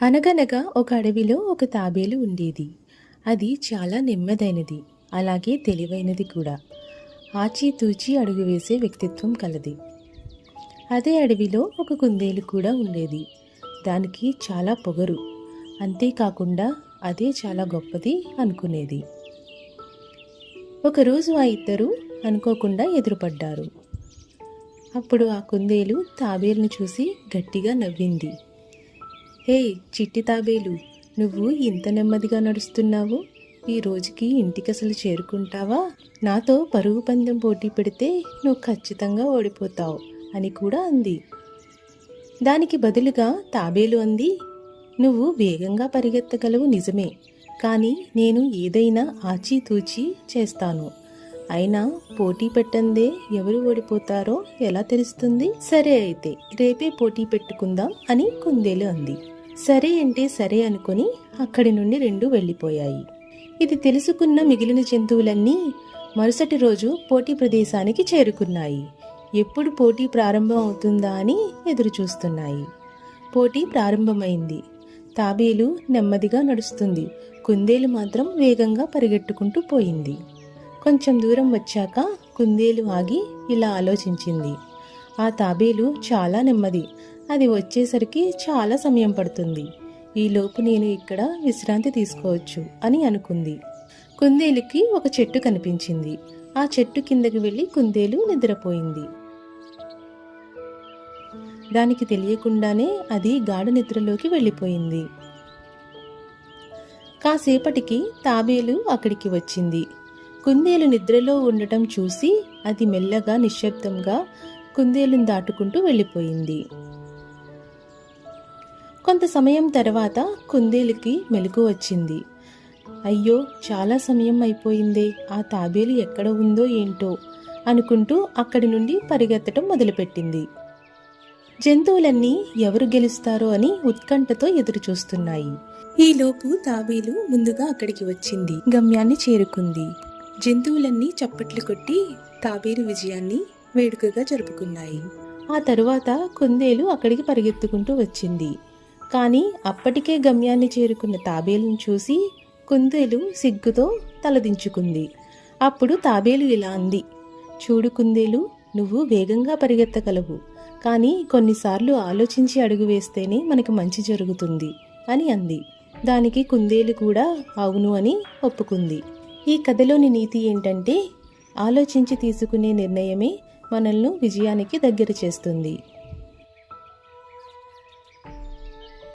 అనగనగా ఒక అడవిలో ఒక తాబేలు ఉండేది. అది చాలా నెమ్మదైనది, అలాగే తెలివైనది కూడా. ఆచితూచి అడుగు వేసే వ్యక్తిత్వం కలది. అదే అడవిలో ఒక కుందేలు కూడా ఉండేది. దానికి చాలా పొగరు, అంతేకాకుండా అదే చాలా గొప్పది అనుకునేది. ఒకరోజు ఆ ఇద్దరు అనుకోకుండా ఎదురుపడ్డారు. అప్పుడు ఆ కుందేలు తాబేలును చూసి గట్టిగా నవ్వింది. హే చిట్టి తాబేలు, నువ్వు ఇంత నెమ్మదిగా నడుస్తున్నావు, ఈ రోజుకి ఇంటికి అసలు చేరుకుంటావా? నాతో పరుగు పందెం పోటీ పెడితే నువ్వు ఖచ్చితంగా ఓడిపోతావు అని కూడా అంది. దానికి బదులుగా తాబేలు అంది, నువ్వు వేగంగా పరిగెత్తగలవు నిజమే, కానీ నేను ఏదైనా ఆచితూచి చేస్తాను. అయినా పోటీ పెట్టందే ఎవరు ఓడిపోతారో ఎలా తెలుస్తుంది? సరే అయితే రేపే పోటీ పెట్టుకుందాం అని కుందేలు అంది. సరే అంటే సరే అనుకుని అక్కడి నుండి రెండు వెళ్ళిపోయాయి. ఇది తెలుసుకున్న మిగిలిన జంతువులన్నీ మరుసటి రోజు పోటీ ప్రదేశానికి చేరుకున్నాయి. ఎప్పుడు పోటీ ప్రారంభం అవుతుందా అని ఎదురు చూస్తున్నాయి. పోటీ ప్రారంభమైంది. తాబేలు నెమ్మదిగా నడుస్తుంది, కుందేలు మాత్రం వేగంగా పరిగెట్టుకుంటూ పోయింది. కొంచెం దూరం వచ్చాక కుందేలు ఆగి ఇలా ఆలోచించింది. ఆ తాబేలు చాలా నెమ్మది, అది వచ్చేసరికి చాలా సమయం పడుతుంది. ఈలోపు నేను ఇక్కడ విశ్రాంతి తీసుకోవచ్చు అని అనుకుంది. కుందేలుకి ఒక చెట్టు కనిపించింది. ఆ చెట్టు కిందకి వెళ్ళి కుందేలు నిద్రపోయింది. దానికి తెలియకుండానే అది గాఢ నిద్రలోకి వెళ్ళిపోయింది. కాసేపటికి తాబేలు అక్కడికి వచ్చింది. కుందేలు నిద్రలో ఉండటం చూసి అది మెల్లగా నిశ్శబ్దంగా కుందేలును దాటుకుంటూ వెళ్ళిపోయింది. కొంత సమయం తర్వాత కుందేలుకి మెలకు వచ్చింది. అయ్యో, చాలా సమయం అయిపోయిందే, ఆ తాబేలు ఎక్కడ ఉందో ఏంటో అనుకుంటూ అక్కడి నుండి పరిగెత్తడం మొదలుపెట్టింది. జంతువులన్నీ ఎవరు గెలుస్తారో అని ఉత్కంఠతో ఎదురు చూస్తున్నాయి. ఈలోపు తాబేలు ముందుగా అక్కడికి వచ్చింది. గమ్యాన్ని చేరుకుంది. జంతువులన్నీ చప్పట్లు కొట్టి తాబేలు విజయాన్ని వేడుకగా జరుపుకున్నాయి. ఆ తరువాత కుందేలు అక్కడికి పరిగెత్తుకుంటూ వచ్చింది. కానీ అప్పటికే గమ్యాన్ని చేరుకున్న తాబేలును చూసి కుందేలు సిగ్గుతో తలదించుకుంది. అప్పుడు తాబేలు ఇలా అంది, చూడు కుందేలు, నువ్వు వేగంగా పరిగెత్తగలవు, కానీ కొన్నిసార్లు ఆలోచించి అడుగు వేస్తేనే మనకు మంచి జరుగుతుంది అని అంది. దానికి కుందేలు కూడా అవును అని ఒప్పుకుంది. ఈ కథలోని నీతి ఏంటంటే, ఆలోచించి తీసుకునే నిర్ణయమే మనల్ని విజయానికి దగ్గర చేస్తుంది.